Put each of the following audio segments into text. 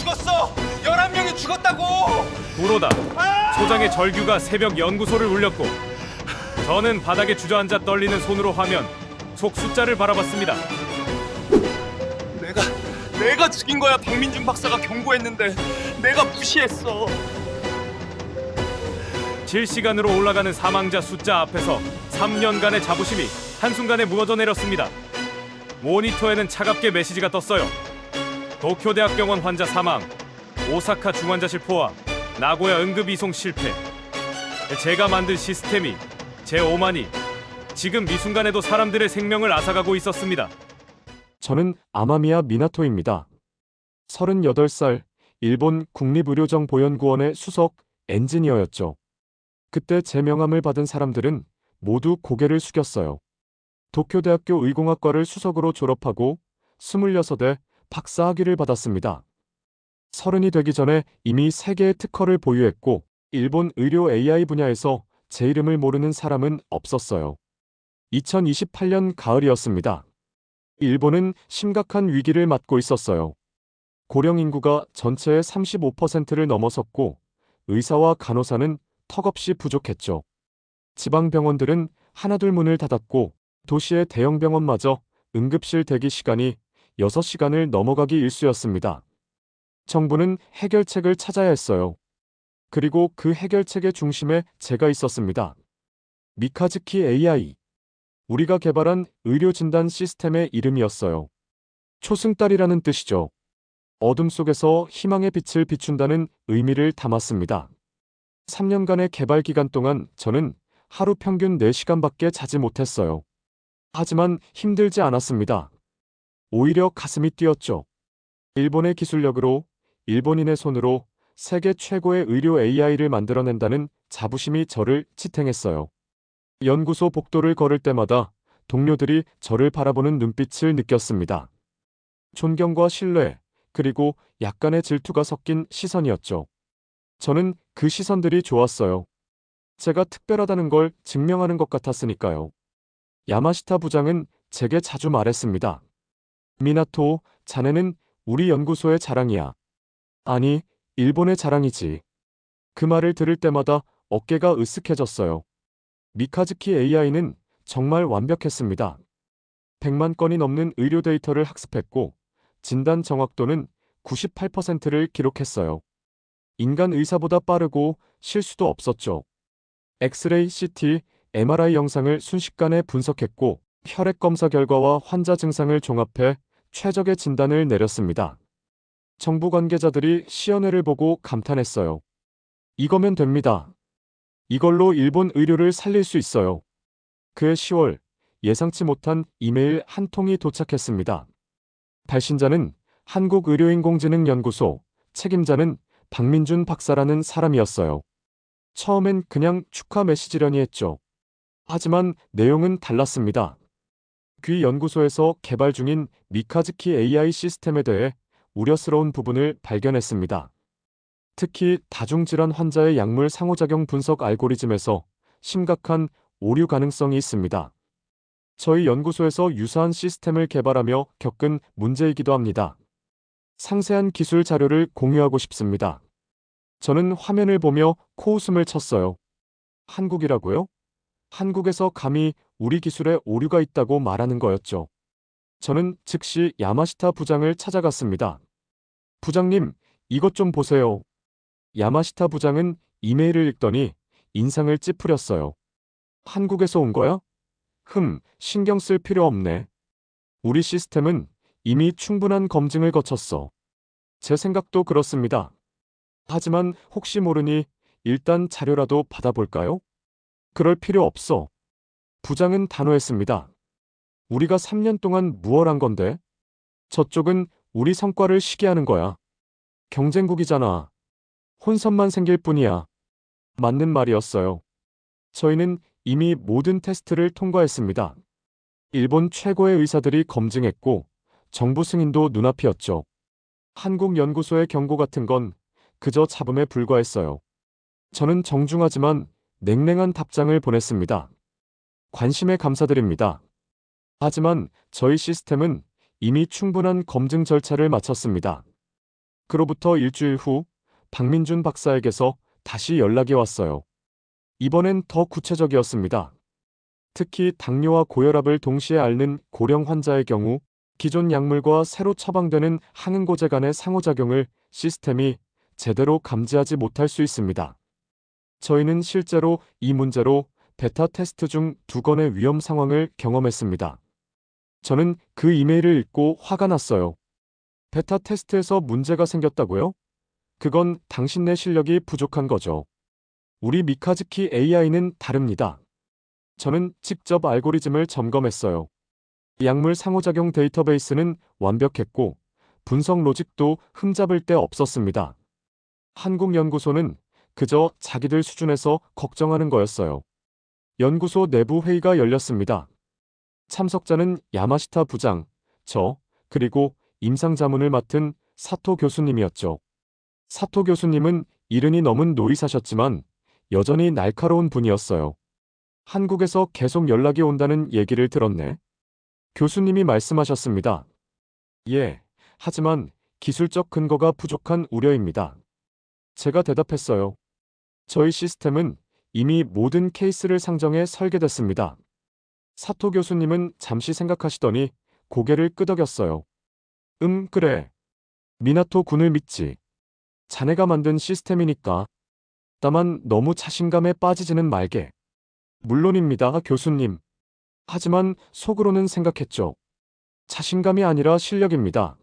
죽었어. 11명이 죽었다고. 불호다. 소장의 절규가 새벽 연구소를 울렸고 저는 바닥에 주저앉아 떨리는 손으로 화면 속 숫자를 바라봤습니다. 내가 죽인 거야. 박민준 박사가 경고했는데 내가 무시했어. 실시간으로 올라가는 사망자 숫자 앞에서 3년간의 자부심이 한순간에 무너져 내렸습니다. 모니터에는 차갑게 메시지가 떴어요. 도쿄대학병원 환자 사망, 오사카 중환자실 포화, 나고야 응급 이송 실패. 제가 만든 시스템이, 제 오만이 지금 이 순간에도 사람들의 생명을 앗아가고 있었습니다. 저는 아마미야 미나토입니다. 38살, 일본 국립의료정보연구원의 수석 엔지니어였죠. 그때 제 명함을 받은 사람들은 모두 고개를 숙였어요. 도쿄대학교 의공학과를 수석으로 졸업하고 26에 박사학위를 받았습니다. 30이 되기 전에 이미 3개의 특허를 보유했고 일본 의료 AI 분야에서 제 이름을 모르는 사람은 없었어요. 2028년 가을이었습니다. 일본은 심각한 위기를 맞고 있었어요. 고령 인구가 전체의 35%를 넘어섰고 의사와 간호사는 턱없이 부족했죠. 지방병원들은 하나둘 문을 닫았고 도시의 대형 병원마저 응급실 대기 시간이 6시간을 넘어가기 일쑤였습니다. 정부는 해결책을 찾아야 했어요. 그리고 그 해결책의 중심에 제가 있었습니다. 미카즈키 AI. 우리가 개발한 의료진단 시스템의 이름이었어요. 초승달이라는 뜻이죠. 어둠 속에서 희망의 빛을 비춘다는 의미를 담았습니다. 3년간의 개발 기간 동안 저는 하루 평균 4시간밖에 자지 못했어요. 하지만 힘들지 않았습니다. 오히려 가슴이 뛰었죠. 일본의 기술력으로, 일본인의 손으로 세계 최고의 의료 AI를 만들어낸다는 자부심이 저를 지탱했어요. 연구소 복도를 걸을 때마다 동료들이 저를 바라보는 눈빛을 느꼈습니다. 존경과 신뢰, 그리고 약간의 질투가 섞인 시선이었죠. 저는 그 시선들이 좋았어요. 제가 특별하다는 걸 증명하는 것 같았으니까요. 야마시타 부장은 제게 자주 말했습니다. 미나토, 자네는 우리 연구소의 자랑이야. 아니, 일본의 자랑이지. 그 말을 들을 때마다 어깨가 으쓱해졌어요. 미카즈키 AI는 정말 완벽했습니다. 100만 건이 넘는 의료 데이터를 학습했고 진단 정확도는 98%를 기록했어요. 인간 의사보다 빠르고 실수도 없었죠. 엑스레이, CT, MRI 영상을 순식간에 분석했고 혈액 검사 결과와 환자 증상을 종합해 최적의 진단을 내렸습니다. 정부 관계자들이 시연회를 보고 감탄했어요. 이거면 됩니다. 이걸로 일본 의료를 살릴 수 있어요. 그해 10월 예상치 못한 이메일 한 통이 도착했습니다. 발신자는 한국의료인공지능연구소, 책임자는 박민준 박사라는 사람이었어요. 처음엔 그냥 축하 메시지려니 했죠. 하지만 내용은 달랐습니다. 귀 연구소에서 개발 중인 미카즈키 AI 시스템에 대해 우려스러운 부분을 발견했습니다. 특히 다중질환 환자의 약물 상호작용 분석 알고리즘에서 심각한 오류 가능성이 있습니다. 저희 연구소에서 유사한 시스템을 개발하며 겪은 문제이기도 합니다. 상세한 기술 자료를 공유하고 싶습니다. 저는 화면을 보며 코웃음을 쳤어요. 한국이라고요? 한국에서 감히 우리 기술에 오류가 있다고 말하는 거였죠. 저는 즉시 야마시타 부장을 찾아갔습니다. 부장님, 이것 좀 보세요. 야마시타 부장은 이메일을 읽더니 인상을 찌푸렸어요. 한국에서 온 거야? 신경 쓸 필요 없네. 우리 시스템은 이미 충분한 검증을 거쳤어. 제 생각도 그렇습니다. 하지만 혹시 모르니 일단 자료라도 받아볼까요? 그럴 필요 없어. 부장은 단호했습니다. 우리가 3년 동안 무얼 한 건데? 저쪽은 우리 성과를 시기하는 거야. 경쟁국이잖아. 혼선만 생길 뿐이야. 맞는 말이었어요. 저희는 이미 모든 테스트를 통과했습니다. 일본 최고의 의사들이 검증했고 정부 승인도 눈앞이었죠. 한국 연구소의 경고 같은 건 그저 잡음에 불과했어요. 저는 정중하지만 냉랭한 답장을 보냈습니다. 관심에 감사드립니다. 하지만 저희 시스템은 이미 충분한 검증 절차를 마쳤습니다. 그로부터 일주일 후 박민준 박사에게서 다시 연락이 왔어요. 이번엔 더 구체적이었습니다. 특히 당뇨와 고혈압을 동시에 앓는 고령 환자의 경우 기존 약물과 새로 처방되는 항응고제 간의 상호작용을 시스템이 제대로 감지하지 못할 수 있습니다. 저희는 실제로 이 문제로 베타 테스트 중 2건의 위험 상황을 경험했습니다. 저는 그 이메일을 읽고 화가 났어요. 베타 테스트에서 문제가 생겼다고요? 그건 당신네 실력이 부족한 거죠. 우리 미카즈키 AI는 다릅니다. 저는 직접 알고리즘을 점검했어요. 약물 상호작용 데이터베이스는 완벽했고 분석 로직도 흠잡을 데 없었습니다. 한국 연구소는 그저 자기들 수준에서 걱정하는 거였어요. 연구소 내부 회의가 열렸습니다. 참석자는 야마시타 부장, 저, 그리고 임상자문을 맡은 사토 교수님이었죠. 사토 교수님은 70이 넘은 노이사셨지만 여전히 날카로운 분이었어요. 한국에서 계속 연락이 온다는 얘기를 들었네. 교수님이 말씀하셨습니다. 예, 하지만 기술적 근거가 부족한 우려입니다. 제가 대답했어요. 저희 시스템은 이미 모든 케이스를 상정해 설계됐습니다. 사토 교수님은 잠시 생각하시더니 고개를 끄덕였어요. 그래. 미나토 군을 믿지. 자네가 만든 시스템이니까. 다만 너무 자신감에 빠지지는 말게. 물론입니다, 교수님. 하지만 속으로는 생각했죠. 자신감이 아니라 실력입니다.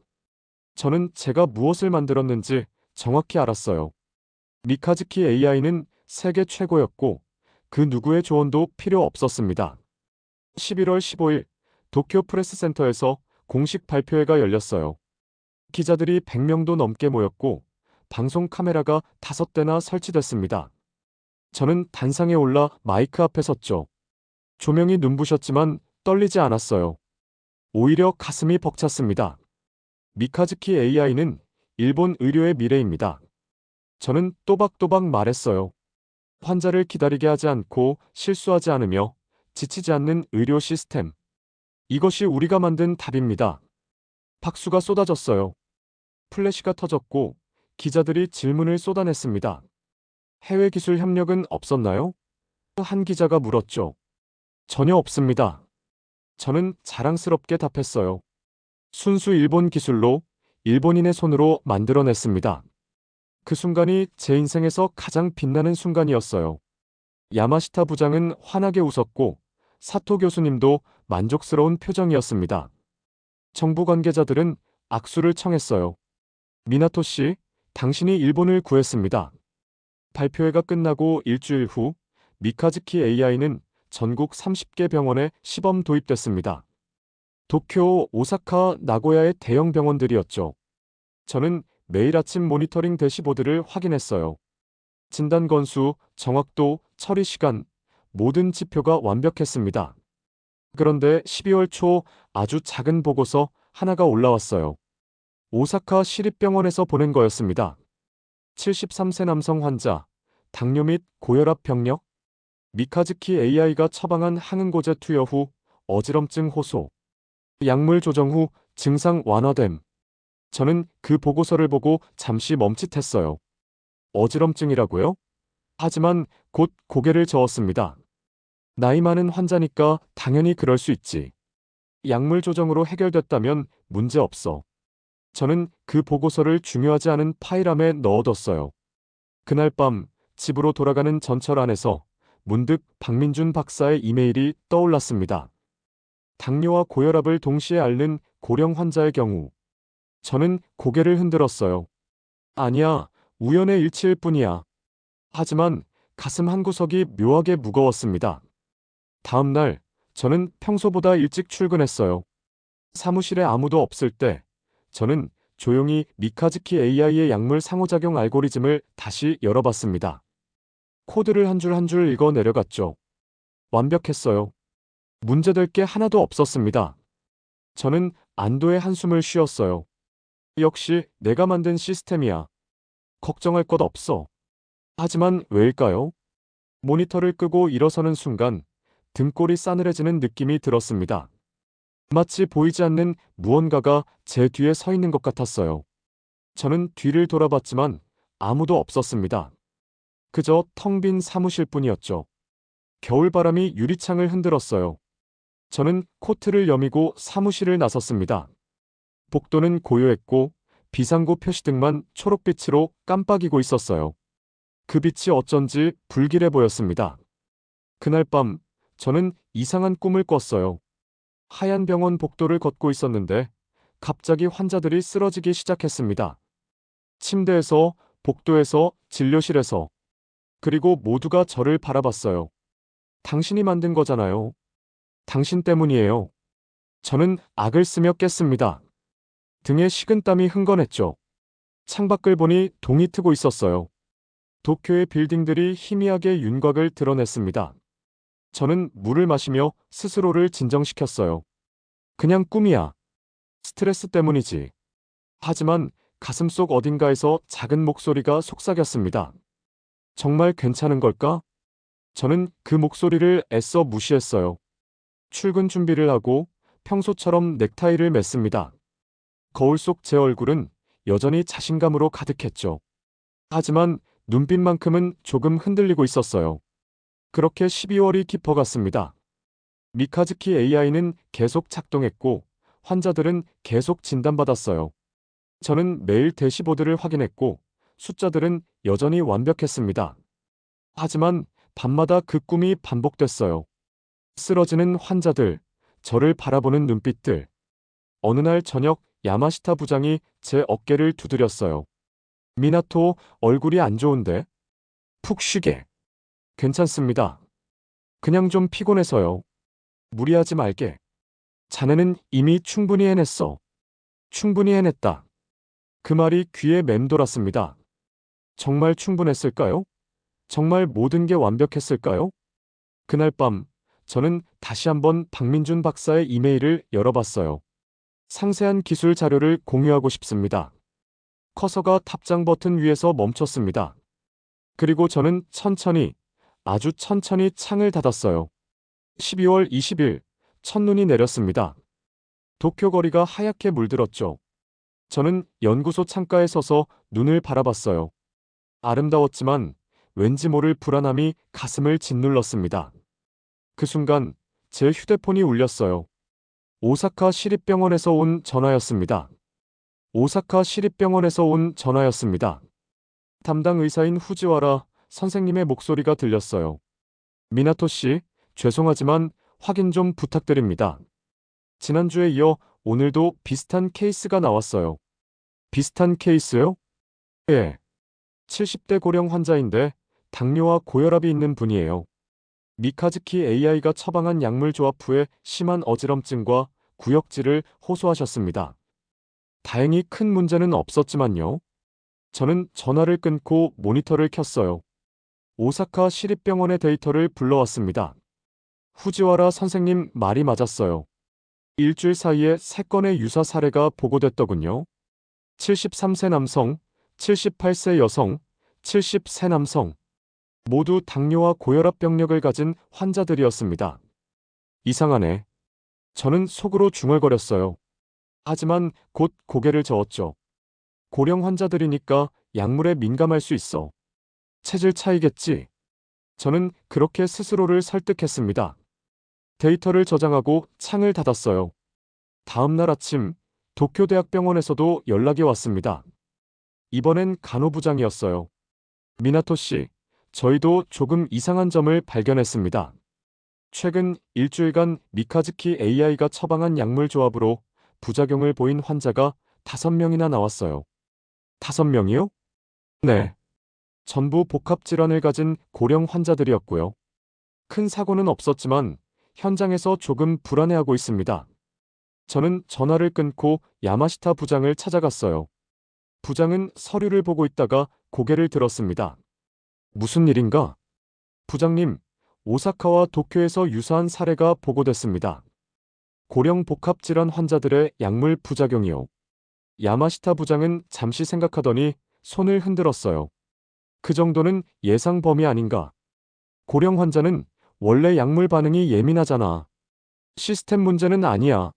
저는 제가 무엇을 만들었는지 정확히 알았어요. 미카즈키 AI는 세계 최고였고 그 누구의 조언도 필요 없었습니다. 11월 15일 도쿄 프레스센터에서 공식 발표회가 열렸어요. 기자들이 100명도 넘게 모였고 방송 카메라가 5대나 설치됐습니다. 저는 단상에 올라 마이크 앞에 섰죠. 조명이 눈부셨지만 떨리지 않았어요. 오히려 가슴이 벅찼습니다. 미카즈키 AI는 일본 의료의 미래입니다. 저는 또박또박 말했어요. 환자를 기다리게 하지 않고 실수하지 않으며 지치지 않는 의료 시스템. 이것이 우리가 만든 답입니다. 박수가 쏟아졌어요. 플래시가 터졌고 기자들이 질문을 쏟아냈습니다. 해외 기술 협력은 없었나요? 한 기자가 물었죠. 전혀 없습니다. 저는 자랑스럽게 답했어요. 순수 일본 기술로 일본인의 손으로 만들어냈습니다. 그 순간이 제 인생에서 가장 빛나는 순간이었어요. 야마시타 부장은 환하게 웃었고 사토 교수님도 만족스러운 표정이었습니다. 정부 관계자들은 악수를 청했어요. 미나토 씨, 당신이 일본을 구했습니다. 발표회가 끝나고 일주일 후 미카즈키 AI는 전국 30개 병원에 시범 도입됐습니다. 도쿄, 오사카, 나고야의 대형 병원들이었죠. 저는 매일 아침 모니터링 대시보드를 확인했어요. 진단 건수, 정확도, 처리 시간, 모든 지표가 완벽했습니다. 그런데 12월 초 아주 작은 보고서 하나가 올라왔어요. 오사카 시립병원에서 보낸 거였습니다. 73세 남성 환자, 당뇨 및 고혈압 병력, 미카즈키 AI가 처방한 항응고제 투여 후 어지럼증 호소, 약물 조정 후 증상 완화됨. 저는 그 보고서를 보고 잠시 멈칫했어요. 어지럼증이라고요? 하지만 곧 고개를 저었습니다. 나이 많은 환자니까 당연히 그럴 수 있지. 약물 조정으로 해결됐다면 문제 없어. 저는 그 보고서를 중요하지 않은 파일함에 넣어뒀어요. 그날 밤 집으로 돌아가는 전철 안에서 문득 박민준 박사의 이메일이 떠올랐습니다. 당뇨와 고혈압을 동시에 앓는 고령 환자의 경우 저는 고개를 흔들었어요. 아니야, 우연의 일치일 뿐이야. 하지만 가슴 한구석이 묘하게 무거웠습니다. 다음 날 저는 평소보다 일찍 출근했어요. 사무실에 아무도 없을 때 저는 조용히 미카즈키 AI의 약물 상호작용 알고리즘을 다시 열어봤습니다. 코드를 한 줄 한 줄 읽어 내려갔죠. 완벽했어요. 문제될 게 하나도 없었습니다. 저는 안도의 한숨을 쉬었어요. 역시 내가 만든 시스템이야. 걱정할 것 없어. 하지만 왜일까요? 모니터를 끄고 일어서는 순간 등골이 싸늘해지는 느낌이 들었습니다. 마치 보이지 않는 무언가가 제 뒤에 서 있는 것 같았어요. 저는 뒤를 돌아봤지만 아무도 없었습니다. 그저 텅 빈 사무실뿐이었죠. 겨울바람이 유리창을 흔들었어요. 저는 코트를 여미고 사무실을 나섰습니다. 복도는 고요했고 비상구 표시등만 초록빛으로 깜빡이고 있었어요. 그 빛이 어쩐지 불길해 보였습니다. 그날 밤 저는 이상한 꿈을 꿨어요. 하얀 병원 복도를 걷고 있었는데 갑자기 환자들이 쓰러지기 시작했습니다. 침대에서, 복도에서, 진료실에서. 그리고 모두가 저를 바라봤어요. 당신이 만든 거잖아요. 당신 때문이에요. 저는 악을 쓰며 깼습니다. 등에 식은땀이 흥건했죠. 창밖을 보니 동이 트고 있었어요. 도쿄의 빌딩들이 희미하게 윤곽을 드러냈습니다. 저는 물을 마시며 스스로를 진정시켰어요. 그냥 꿈이야. 스트레스 때문이지. 하지만 가슴속 어딘가에서 작은 목소리가 속삭였습니다. 정말 괜찮은 걸까? 저는 그 목소리를 애써 무시했어요. 출근 준비를 하고 평소처럼 넥타이를 맸습니다. 거울 속 제 얼굴은 여전히 자신감으로 가득했죠. 하지만 눈빛만큼은 조금 흔들리고 있었어요. 그렇게 12월이 깊어갔습니다. 미카즈키 AI는 계속 작동했고 환자들은 계속 진단받았어요. 저는 매일 대시보드를 확인했고 숫자들은 여전히 완벽했습니다. 하지만 밤마다 그 꿈이 반복됐어요. 쓰러지는 환자들, 저를 바라보는 눈빛들. 어느 날 저녁 야마시타 부장이 제 어깨를 두드렸어요. 미나토, 얼굴이 안 좋은데? 푹 쉬게. 괜찮습니다. 그냥 좀 피곤해서요. 무리하지 말게. 자네는 이미 충분히 해냈어. 충분히 해냈다. 그 말이 귀에 맴돌았습니다. 정말 충분했을까요? 정말 모든 게 완벽했을까요? 그날 밤, 저는 다시 한번 박민준 박사의 이메일을 열어봤어요. 상세한 기술 자료를 공유하고 싶습니다. 커서가 탑장 버튼 위에서 멈췄습니다. 그리고 저는 천천히, 아주 천천히 창을 닫았어요. 12월 20일, 첫눈이 내렸습니다. 도쿄 거리가 하얗게 물들었죠. 저는 연구소 창가에 서서 눈을 바라봤어요. 아름다웠지만 왠지 모를 불안함이 가슴을 짓눌렀습니다. 그 순간 제 휴대폰이 울렸어요. 오사카 시립병원에서 온 전화였습니다. 오사카 시립병원에서 온 전화였습니다. 담당 의사인 후지와라 선생님의 목소리가 들렸어요. 미나토 씨, 죄송하지만 확인 좀 부탁드립니다. 지난주에 이어 오늘도 비슷한 케이스가 나왔어요. 비슷한 케이스요? 예. 70대 고령 환자인데 당뇨와 고혈압이 있는 분이에요. 미카즈키 AI가 처방한 약물 조합 후에 심한 어지럼증과 구역질을 호소하셨습니다. 다행히 큰 문제는 없었지만요. 저는 전화를 끊고 모니터를 켰어요. 오사카 시립병원의 데이터를 불러왔습니다. 후지와라 선생님 말이 맞았어요. 일주일 사이에 3건의 유사 사례가 보고됐더군요. 73세 남성, 78세 여성, 70세 남성. 모두 당뇨와 고혈압 병력을 가진 환자들이었습니다. 이상하네. 저는 속으로 중얼거렸어요. 하지만 곧 고개를 저었죠. 고령 환자들이니까 약물에 민감할 수 있어. 체질 차이겠지. 저는 그렇게 스스로를 설득했습니다. 데이터를 저장하고 창을 닫았어요. 다음 날 아침 도쿄대학병원에서도 연락이 왔습니다. 이번엔 간호부장이었어요. 미나토 씨, 저희도 조금 이상한 점을 발견했습니다. 최근 일주일간 미카즈키 AI가 처방한 약물 조합으로 부작용을 보인 환자가 5명이나 나왔어요. 5명이요? 네. 전부 복합질환을 가진 고령 환자들이었고요. 큰 사고는 없었지만 현장에서 조금 불안해하고 있습니다. 저는 전화를 끊고 야마시타 부장을 찾아갔어요. 부장은 서류를 보고 있다가 고개를 들었습니다. 무슨 일인가? 부장님, 오사카와 도쿄에서 유사한 사례가 보고됐습니다. 고령 복합질환 환자들의 약물 부작용이요. 야마시타 부장은 잠시 생각하더니 손을 흔들었어요. 그 정도는 예상 범위 아닌가? 고령 환자는 원래 약물 반응이 예민하잖아. 시스템 문제는 아니야.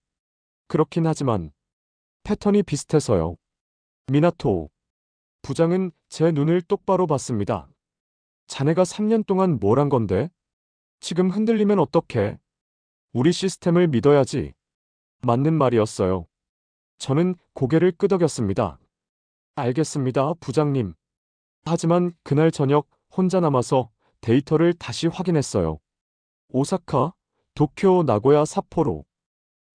그렇긴 하지만 패턴이 비슷해서요. 미나토, 부장은 제 눈을 똑바로 봤습니다. 자네가 3년 동안 뭘 한 건데? 지금 흔들리면 어떡해? 우리 시스템을 믿어야지. 맞는 말이었어요. 저는 고개를 끄덕였습니다. 알겠습니다, 부장님. 하지만 그날 저녁 혼자 남아서 데이터를 다시 확인했어요. 오사카, 도쿄, 나고야, 삿포로.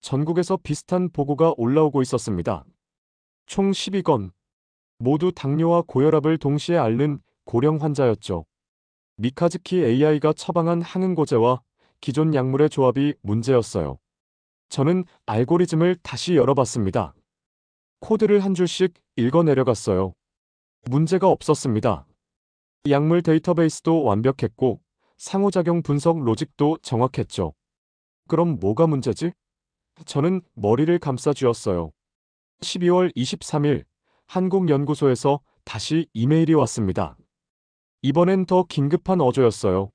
전국에서 비슷한 보고가 올라오고 있었습니다. 총 12건. 모두 당뇨와 고혈압을 동시에 앓는 고령 환자였죠. 미카즈키 AI가 처방한 항응고제와 기존 약물의 조합이 문제였어요. 저는 알고리즘을 다시 열어봤습니다. 코드를 한 줄씩 읽어 내려갔어요. 문제가 없었습니다. 약물 데이터베이스도 완벽했고 상호작용 분석 로직도 정확했죠. 그럼 뭐가 문제지? 저는 머리를 감싸쥐었어요. 12월 23일 한국연구소에서 다시 이메일이 왔습니다. 이번엔 더 긴급한 어조였어요.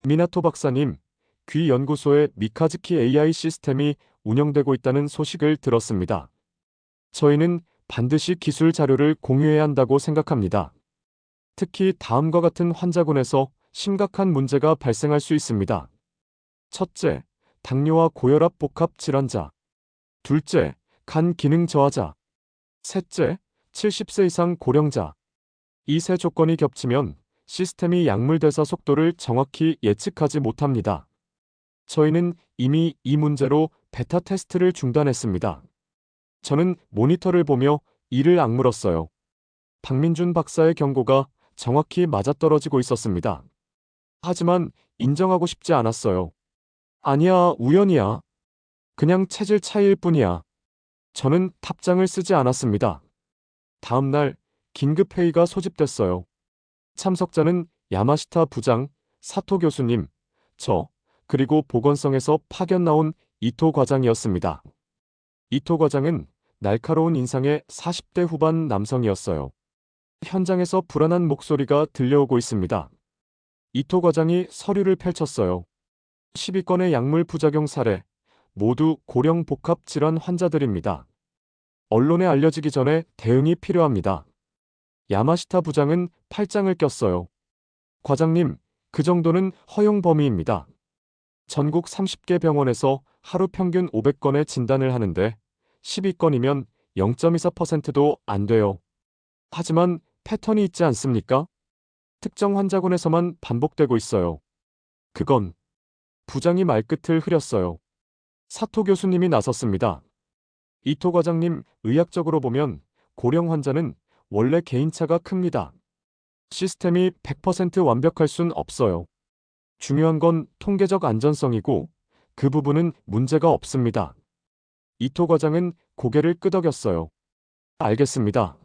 미나토 박사님, 귀 연구소에 미카즈키 AI 시스템이 운영되고 있다는 소식을 들었습니다. 저희는 반드시 기술 자료를 공유해야 한다고 생각합니다. 특히 다음과 같은 환자군에서 심각한 문제가 발생할 수 있습니다. 첫째, 당뇨와 고혈압 복합 질환자. 둘째, 간 기능 저하자. 셋째, 70세 이상 고령자. 이 세 조건이 겹치면 시스템이 약물 대사 속도를 정확히 예측하지 못합니다. 저희는 이미 이 문제로 베타 테스트를 중단했습니다. 저는 모니터를 보며 이를 악물었어요. 박민준 박사의 경고가 정확히 맞아떨어지고 있었습니다. 하지만 인정하고 싶지 않았어요. 아니야, 우연이야. 그냥 체질 차이일 뿐이야. 저는 답장을 쓰지 않았습니다. 다음 날 긴급회의가 소집됐어요. 참석자는 야마시타 부장, 사토 교수님, 저, 그리고 보건성에서 파견 나온 이토 과장이었습니다. 이토 과장은 날카로운 인상의 40대 후반 남성이었어요. 현장에서 불안한 목소리가 들려오고 있습니다. 이토 과장이 서류를 펼쳤어요. 12건의 약물 부작용 사례, 모두 고령 복합 질환 환자들입니다. 언론에 알려지기 전에 대응이 필요합니다. 야마시타 부장은 팔짱을 꼈어요. 과장님, 그 정도는 허용 범위입니다. 전국 30개 병원에서 하루 평균 500건의 진단을 하는데 12건이면 0.24%도 안 돼요. 하지만 패턴이 있지 않습니까? 특정 환자군에서만 반복되고 있어요. 그건 부장이 말끝을 흐렸어요. 사토 교수님이 나섰습니다. 이토 과장님, 의학적으로 보면 고령 환자는 원래 개인차가 큽니다. 시스템이 100% 완벽할 순 없어요. 중요한 건 통계적 안전성이고 그 부분은 문제가 없습니다. 이토 과장은 고개를 끄덕였어요. 알겠습니다.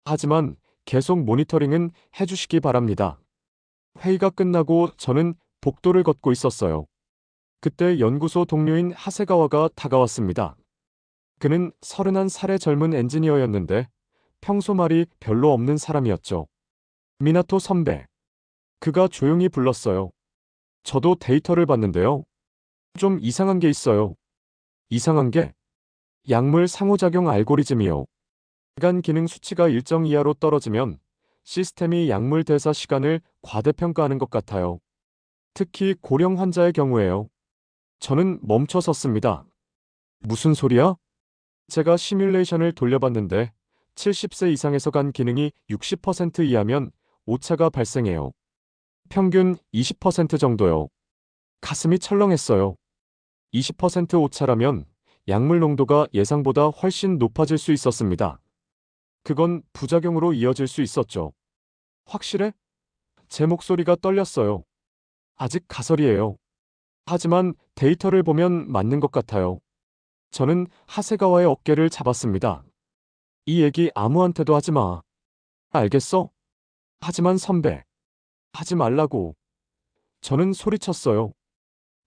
하지만 계속 모니터링은 해주시기 바랍니다. 회의가 끝나고 저는 복도를 걷고 있었어요. 그때 연구소 동료인 하세가와가 다가왔습니다. 그는 31살의 젊은 엔지니어였는데 평소 말이 별로 없는 사람이었죠. 미나토 선배. 그가 조용히 불렀어요. 저도 데이터를 봤는데요. 좀 이상한 게 있어요. 이상한 게? 약물 상호작용 알고리즘이요. 간 기능 수치가 일정 이하로 떨어지면 시스템이 약물 대사 시간을 과대평가하는 것 같아요. 특히 고령 환자의 경우에요. 저는 멈춰 섰습니다. 무슨 소리야? 제가 시뮬레이션을 돌려봤는데 70세 이상에서 간 기능이 60% 이하면 오차가 발생해요. 평균 20% 정도요. 가슴이 철렁했어요. 20% 오차라면 약물 농도가 예상보다 훨씬 높아질 수 있었습니다. 그건 부작용으로 이어질 수 있었죠. 확실해? 제 목소리가 떨렸어요. 아직 가설이에요. 하지만 데이터를 보면 맞는 것 같아요. 저는 하세가와의 어깨를 잡았습니다. 이 얘기 아무한테도 하지 마. 알겠어? 하지만 선배. 하지 말라고. 저는 소리쳤어요.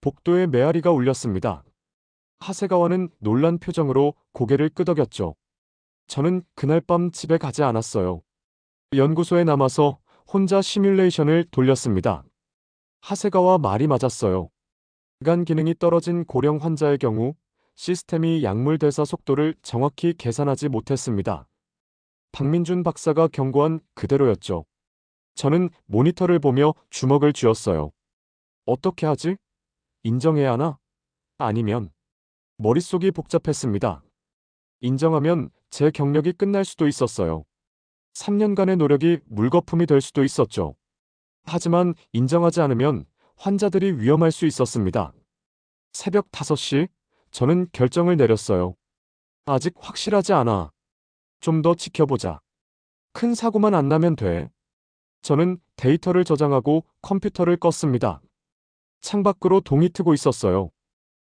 복도에 메아리가 울렸습니다. 하세가와는 놀란 표정으로 고개를 끄덕였죠. 저는 그날 밤 집에 가지 않았어요. 연구소에 남아서 혼자 시뮬레이션을 돌렸습니다. 하세가와 말이 맞았어요. 간 기능이 떨어진 고령 환자의 경우 시스템이 약물 대사 속도를 정확히 계산하지 못했습니다. 박민준 박사가 경고한 그대로였죠. 저는 모니터를 보며 주먹을 쥐었어요. 어떻게 하지? 인정해야 하나? 아니면 머릿속이 복잡했습니다. 인정하면 제 경력이 끝날 수도 있었어요. 3년간의 노력이 물거품이 될 수도 있었죠. 하지만 인정하지 않으면 환자들이 위험할 수 있었습니다. 새벽 5시, 저는 결정을 내렸어요. 아직 확실하지 않아. 좀 더 지켜보자. 큰 사고만 안 나면 돼. 저는 데이터를 저장하고 컴퓨터를 껐습니다. 창밖으로 동이 트고 있었어요.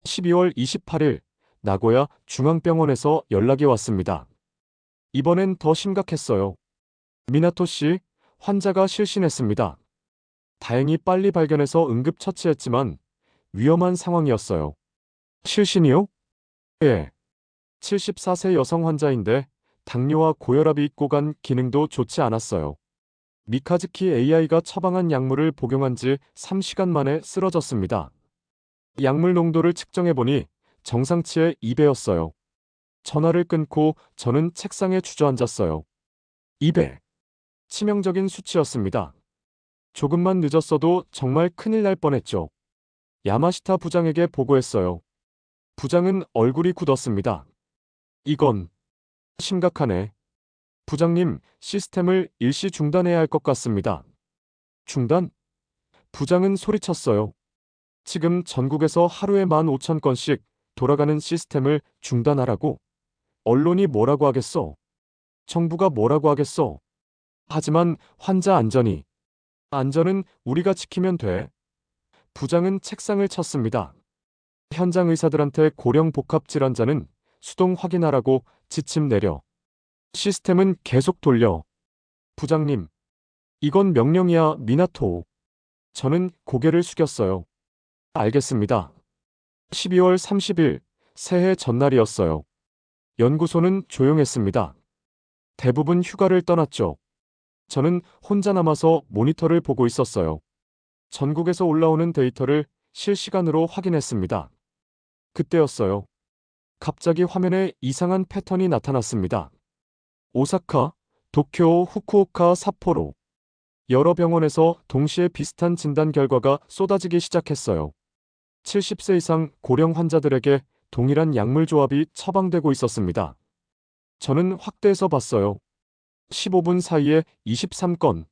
12월 28일, 나고야 중앙병원에서 연락이 왔습니다. 이번엔 더 심각했어요. 미나토 씨, 환자가 실신했습니다. 다행히 빨리 발견해서 응급처치했지만 위험한 상황이었어요. 실신이요? 예. 74세 여성 환자인데 당뇨와 고혈압이 있고 간 기능도 좋지 않았어요. 미카즈키 AI가 처방한 약물을 복용한 지 3시간 만에 쓰러졌습니다. 약물 농도를 측정해보니 정상치의 2배였어요. 전화를 끊고 저는 책상에 주저앉았어요. 2배. 치명적인 수치였습니다. 조금만 늦었어도 정말 큰일 날 뻔했죠. 야마시타 부장에게 보고했어요. 부장은 얼굴이 굳었습니다. 이건 심각하네. 부장님, 시스템을 일시 중단해야 할 것 같습니다. 중단? 부장은 소리쳤어요. 지금 전국에서 하루에 15,000건씩 돌아가는 시스템을 중단하라고? 언론이 뭐라고 하겠어? 정부가 뭐라고 하겠어? 하지만 환자 안전은 우리가 지키면 돼. 부장은 책상을 쳤습니다. 현장 의사들한테 고령 복합 질환자는 수동 확인하라고 지침 내려. 시스템은 계속 돌려. 부장님, 이건 명령이야, 미나토. 저는 고개를 숙였어요. 알겠습니다. 12월 30일, 새해 전날이었어요. 연구소는 조용했습니다. 대부분 휴가를 떠났죠. 저는 혼자 남아서 모니터를 보고 있었어요. 전국에서 올라오는 데이터를 실시간으로 확인했습니다. 그때였어요. 갑자기 화면에 이상한 패턴이 나타났습니다. 오사카, 도쿄, 후쿠오카, 삿포로. 여러 병원에서 동시에 비슷한 진단 결과가 쏟아지기 시작했어요. 70세 이상 고령 환자들에게 동일한 약물 조합이 처방되고 있었습니다. 저는 확대해서 봤어요. 15분 사이에 23건,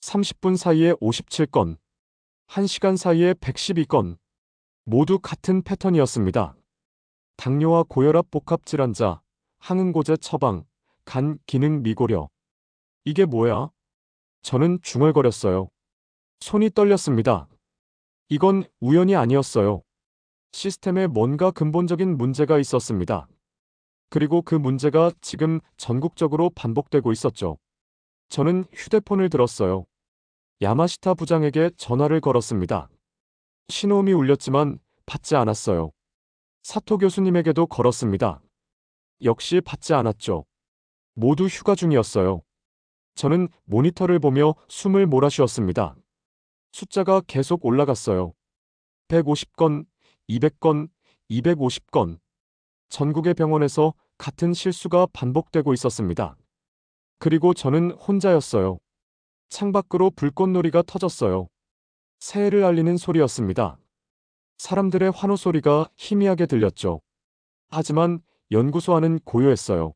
30분 사이에 57건, 1시간 사이에 112건. 모두 같은 패턴이었습니다. 당뇨와 고혈압 복합 질환자, 항응고제 처방, 간 기능 미고려. 이게 뭐야? 저는 중얼거렸어요. 손이 떨렸습니다. 이건 우연이 아니었어요. 시스템에 뭔가 근본적인 문제가 있었습니다. 그리고 그 문제가 지금 전국적으로 반복되고 있었죠. 저는 휴대폰을 들었어요. 야마시타 부장에게 전화를 걸었습니다. 신호음이 울렸지만 받지 않았어요. 사토 교수님에게도 걸었습니다. 역시 받지 않았죠. 모두 휴가 중이었어요. 저는 모니터를 보며 숨을 몰아쉬었습니다. 숫자가 계속 올라갔어요. 150건, 200건, 250건. 전국의 병원에서 같은 실수가 반복되고 있었습니다. 그리고 저는 혼자였어요. 창밖으로 불꽃놀이가 터졌어요. 새해를 알리는 소리였습니다. 사람들의 환호 소리가 희미하게 들렸죠. 하지만 연구소 안은 고요했어요.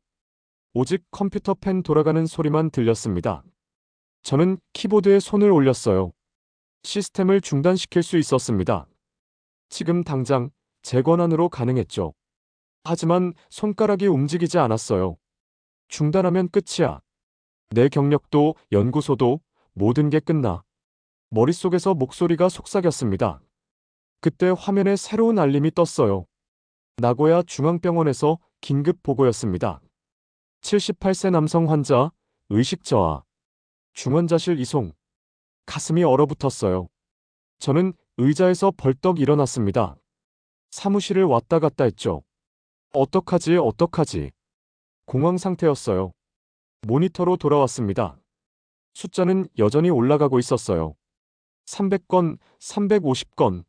오직 컴퓨터 펜 돌아가는 소리만 들렸습니다. 저는 키보드에 손을 올렸어요. 시스템을 중단시킬 수 있었습니다. 지금 당장 제 권한으로 가능했죠. 하지만 손가락이 움직이지 않았어요. 중단하면 끝이야. 내 경력도 연구소도 모든 게 끝나. 머릿속에서 목소리가 속삭였습니다. 그때 화면에 새로운 알림이 떴어요. 나고야 중앙병원에서 긴급 보고였습니다. 78세 남성 환자, 의식 저하. 중환자실 이송. 가슴이 얼어붙었어요. 저는 의자에서 벌떡 일어났습니다. 사무실을 왔다 갔다 했죠. 어떡하지? 공황 상태였어요. 모니터로 돌아왔습니다. 숫자는 여전히 올라가고 있었어요. 300건, 350건.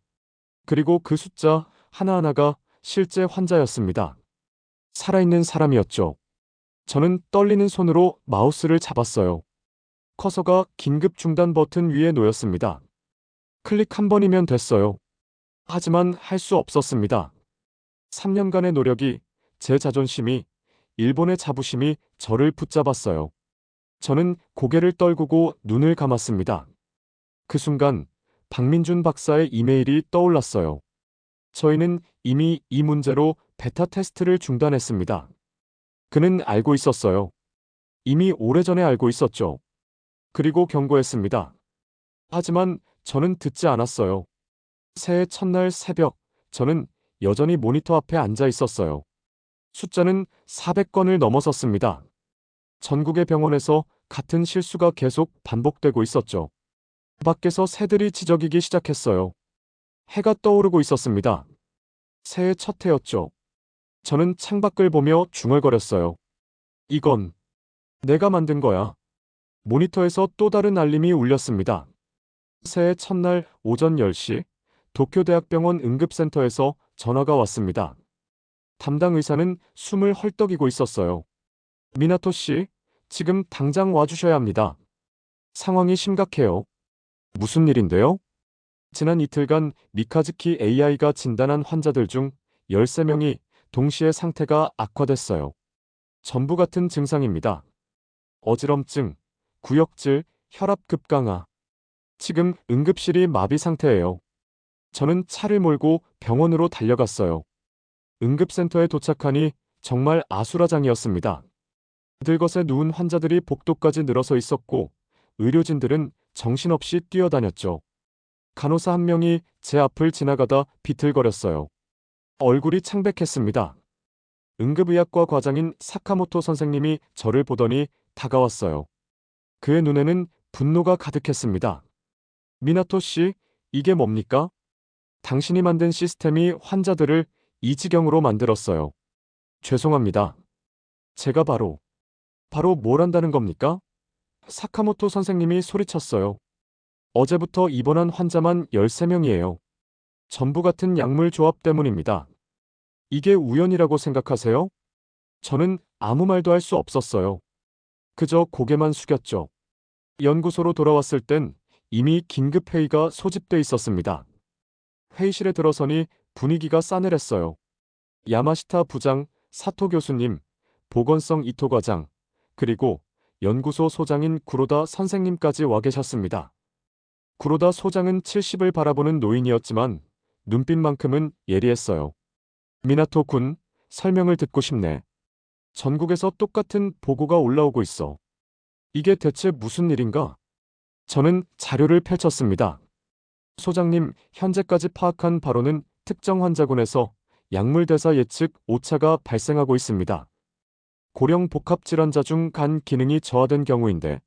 그리고 그 숫자 하나하나가 실제 환자였습니다. 살아있는 사람이었죠. 저는 떨리는 손으로 마우스를 잡았어요. 커서가 긴급 중단 버튼 위에 놓였습니다. 클릭 한 번이면 됐어요. 하지만 할 수 없었습니다. 3년간의 노력이, 제 자존심이, 일본의 자부심이 저를 붙잡았어요. 저는 고개를 떨구고 눈을 감았습니다. 그 순간 박민준 박사의 이메일이 떠올랐어요. 저희는 이미 이 문제로 베타 테스트를 중단했습니다. 그는 알고 있었어요. 이미 오래전에 알고 있었죠. 그리고 경고했습니다. 하지만 저는 듣지 않았어요. 새해 첫날 새벽, 저는 여전히 모니터 앞에 앉아 있었어요. 숫자는 400건을 넘어섰습니다. 전국의 병원에서 같은 실수가 계속 반복되고 있었죠. 밖에서 새들이 지저귀기 시작했어요. 해가 떠오르고 있었습니다. 새해 첫 해였죠. 저는 창밖을 보며 중얼거렸어요. 이건 내가 만든 거야. 모니터에서 또 다른 알림이 울렸습니다. 새해 첫날 오전 10시 도쿄대학병원 응급센터에서 전화가 왔습니다. 담당 의사는 숨을 헐떡이고 있었어요. 미나토 씨, 지금 당장 와주셔야 합니다. 상황이 심각해요. 무슨 일인데요? 지난 이틀간 미카즈키 AI가 진단한 환자들 중 13명이 동시에 상태가 악화됐어요. 전부 같은 증상입니다. 어지럼증, 구역질, 혈압 급강하. 지금 응급실이 마비 상태예요. 저는 차를 몰고 병원으로 달려갔어요. 응급센터에 도착하니 정말 아수라장이었습니다. 들것에 누운 환자들이 복도까지 늘어서 있었고 의료진들은 정신없이 뛰어다녔죠. 간호사 한 명이 제 앞을 지나가다 비틀거렸어요. 얼굴이 창백했습니다. 응급의학과 과장인 사카모토 선생님이 저를 보더니 다가왔어요. 그의 눈에는 분노가 가득했습니다. 미나토 씨, 이게 뭡니까? 당신이 만든 시스템이 환자들을 이 지경으로 만들었어요. 죄송합니다. 제가 바로 뭘 한다는 겁니까? 사카모토 선생님이 소리쳤어요. 어제부터 입원한 환자만 13명이에요. 전부 같은 약물 조합 때문입니다. 이게 우연이라고 생각하세요? 저는 아무 말도 할 수 없었어요. 그저 고개만 숙였죠. 연구소로 돌아왔을 땐 이미 긴급회의가 소집돼 있었습니다. 회의실에 들어서니 분위기가 싸늘했어요. 야마시타 부장, 사토 교수님, 보건성 이토 과장, 그리고 연구소 소장인 구로다 선생님까지 와 계셨습니다. 구로다 소장은 70을 바라보는 노인이었지만 눈빛만큼은 예리했어요. 미나토 군, 설명을 듣고 싶네. 전국에서 똑같은 보고가 올라오고 있어. 이게 대체 무슨 일인가? 저는 자료를 펼쳤습니다. 소장님, 현재까지 파악한 바로는 특정 환자군에서 약물 대사 예측 오차가 발생하고 있습니다. 고령 복합 질환자 중 간 기능이 저하된 경우인데,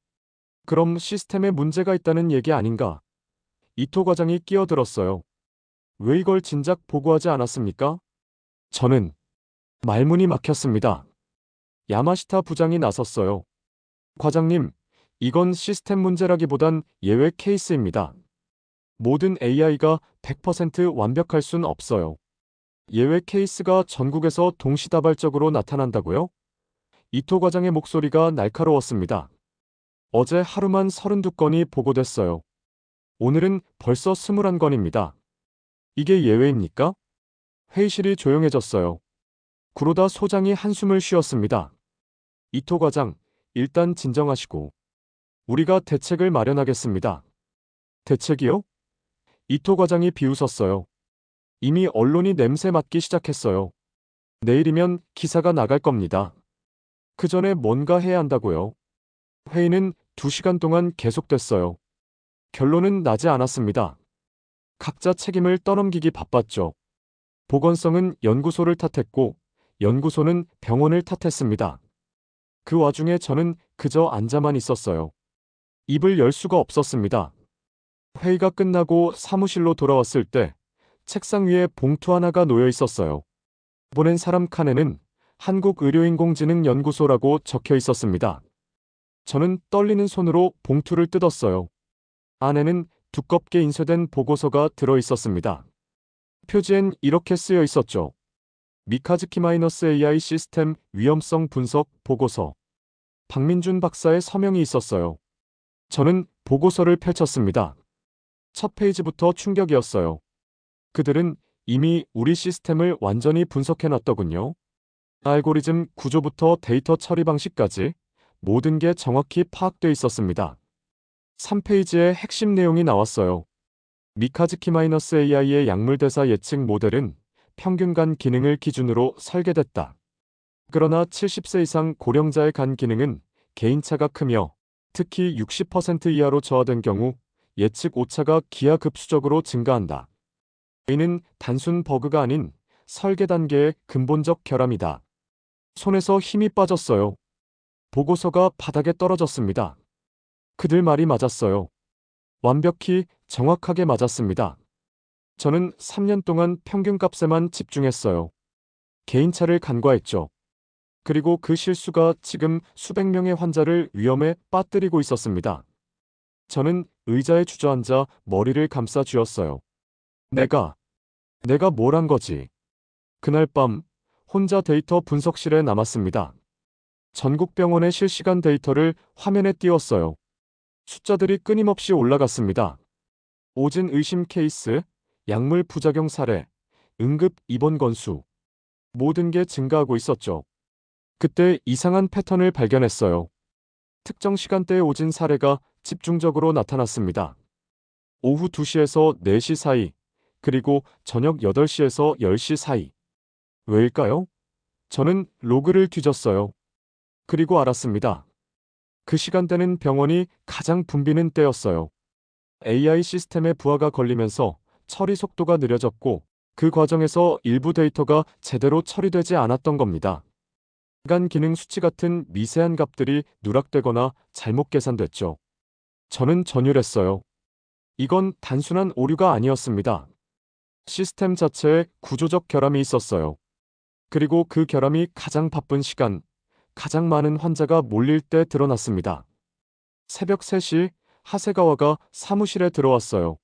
그럼 시스템에 문제가 있다는 얘기 아닌가? 이토 과장이 끼어들었어요. 왜 이걸 진작 보고하지 않았습니까? 저는 말문이 막혔습니다. 야마시타 부장이 나섰어요. 과장님, 이건 시스템 문제라기보단 예외 케이스입니다. 모든 AI가 100% 완벽할 순 없어요. 예외 케이스가 전국에서 동시다발적으로 나타난다고요? 이토 과장의 목소리가 날카로웠습니다. 어제 하루만 32건이 보고됐어요. 오늘은 벌써 21건입니다. 이게 예외입니까? 회의실이 조용해졌어요. 구로다 소장이 한숨을 쉬었습니다. 이토 과장, 일단 진정하시고 우리가 대책을 마련하겠습니다. 대책이요? 이토 과장이 비웃었어요. 이미 언론이 냄새 맡기 시작했어요. 내일이면 기사가 나갈 겁니다. 그 전에 뭔가 해야 한다고요. 회의는 2시간 동안 계속됐어요. 결론은 나지 않았습니다. 각자 책임을 떠넘기기 바빴죠. 보건성은 연구소를 탓했고 연구소는 병원을 탓했습니다. 그 와중에 저는 그저 앉아만 있었어요. 입을 열 수가 없었습니다. 회의가 끝나고 사무실로 돌아왔을 때 책상 위에 봉투 하나가 놓여 있었어요. 보낸 사람 칸에는 한국의료인공지능연구소라고 적혀 있었습니다. 저는 떨리는 손으로 봉투를 뜯었어요. 안에는 두껍게 인쇄된 보고서가 들어 있었습니다. 표지엔 이렇게 쓰여 있었죠. 미카즈키-AI 시스템 위험성 분석 보고서. 박민준 박사의 서명이 있었어요. 저는 보고서를 펼쳤습니다. 첫 페이지부터 충격이었어요. 그들은 이미 우리 시스템을 완전히 분석해놨더군요. 알고리즘 구조부터 데이터 처리 방식까지 모든 게 정확히 파악돼 있었습니다. 3페이지에 핵심 내용이 나왔어요. 미카즈키-AI의 약물대사 예측 모델은 평균 간 기능을 기준으로 설계됐다. 그러나 70세 이상 고령자의 간 기능은 개인차가 크며 특히 60% 이하로 저하된 경우 예측 오차가 기하급수적으로 증가한다. 이는 단순 버그가 아닌 설계 단계의 근본적 결함이다. 손에서 힘이 빠졌어요. 보고서가 바닥에 떨어졌습니다. 그들 말이 맞았어요. 완벽히 정확하게 맞았습니다. 저는 3년 동안 평균값에만 집중했어요. 개인차를 간과했죠. 그리고 그 실수가 지금 수백 명의 환자를 위험에 빠뜨리고 있었습니다. 저는 의자에 주저앉아 머리를 감싸 쥐었어요. 내가 뭘 한 거지? 그날 밤 혼자 데이터 분석실에 남았습니다. 전국 병원의 실시간 데이터를 화면에 띄웠어요. 숫자들이 끊임없이 올라갔습니다. 오진 의심 케이스, 약물 부작용 사례, 응급 입원 건수. 모든 게 증가하고 있었죠. 그때 이상한 패턴을 발견했어요. 특정 시간대에 오진 사례가 집중적으로 나타났습니다. 오후 2시에서 4시 사이, 그리고 저녁 8시에서 10시 사이. 왜일까요? 저는 로그를 뒤졌어요. 그리고 알았습니다. 그 시간대는 병원이 가장 붐비는 때였어요. AI 시스템의 부하가 걸리면서 처리 속도가 느려졌고 그 과정에서 일부 데이터가 제대로 처리되지 않았던 겁니다. 시간 기능 수치 같은 미세한 값들이 누락되거나 잘못 계산됐죠. 저는 전율했어요. 이건 단순한 오류가 아니었습니다. 시스템 자체에 구조적 결함이 있었어요. 그리고 그 결함이 가장 바쁜 시간, 가장 많은 환자가 몰릴 때 드러났습니다. 새벽 3시 하세가와가 사무실에 들어왔어요.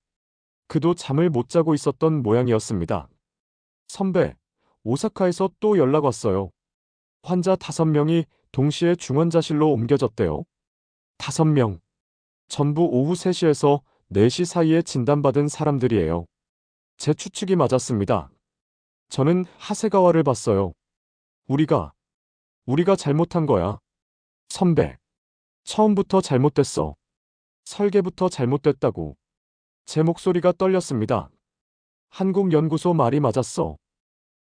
그도 잠을 못 자고 있었던 모양이었습니다. 선배, 오사카에서 또 연락 왔어요. 환자 5명이 동시에 중환자실로 옮겨졌대요. 5명. 전부 오후 3시에서 4시 사이에 진단받은 사람들이에요. 제 추측이 맞았습니다. 저는 하세가와를 봤어요. 우리가 잘못한 거야. 선배. 처음부터 잘못됐어. 설계부터 잘못됐다고. 제 목소리가 떨렸습니다. 한국연구소 말이 맞았어.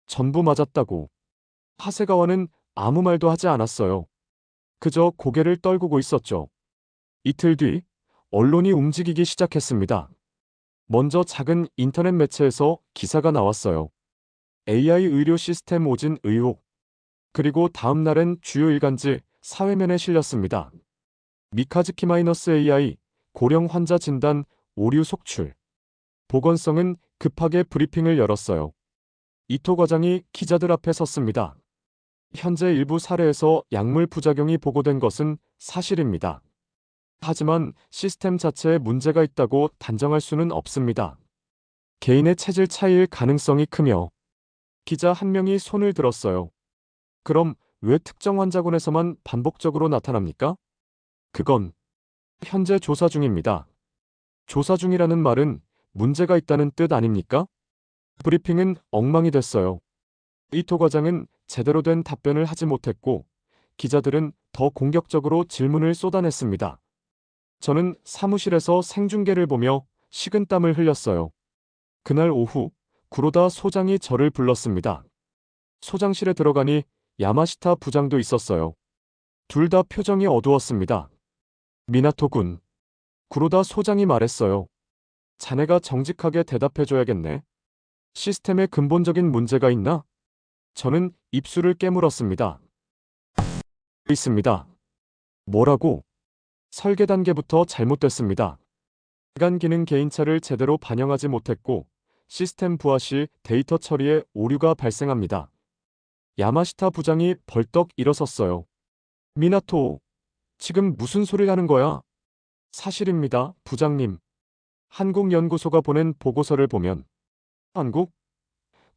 전부 맞았다고. 하세가와는 아무 말도 하지 않았어요. 그저 고개를 떨구고 있었죠. 이틀 뒤 언론이 움직이기 시작했습니다. 먼저 작은 인터넷 매체에서 기사가 나왔어요. AI 의료 시스템 오진 의혹. 그리고 다음 날엔 주요 일간지 사회면에 실렸습니다. 미카즈키-AI 고령 환자 진단 오류 속출. 보건성은 급하게 브리핑을 열었어요. 이토 과장이 기자들 앞에 섰습니다. 현재 일부 사례에서 약물 부작용이 보고된 것은 사실입니다. 하지만 시스템 자체에 문제가 있다고 단정할 수는 없습니다. 개인의 체질 차이일 가능성이 크며. 기자 한 명이 손을 들었어요. 그럼 왜 특정 환자군에서만 반복적으로 나타납니까? 그건 현재 조사 중입니다. 조사 중이라는 말은 문제가 있다는 뜻 아닙니까? 브리핑은 엉망이 됐어요. 이토 과장은 제대로 된 답변을 하지 못했고 기자들은 더 공격적으로 질문을 쏟아냈습니다. 저는 사무실에서 생중계를 보며 식은땀을 흘렸어요. 그날 오후 구로다 소장이 저를 불렀습니다. 소장실에 들어가니 야마시타 부장도 있었어요. 둘 다 표정이 어두웠습니다. 미나토군. 구로다 소장이 말했어요. 자네가 정직하게 대답해줘야겠네. 시스템에 근본적인 문제가 있나? 저는 입술을 깨물었습니다. 있습니다. 뭐라고? 설계 단계부터 잘못됐습니다. 시간 기능 개인차를 제대로 반영하지 못했고 시스템 부하 시 데이터 처리에 오류가 발생합니다. 야마시타 부장이 벌떡 일어섰어요. 미나토, 지금 무슨 소리를 하는 거야? 사실입니다, 부장님. 한국연구소가 보낸 보고서를 보면 한국?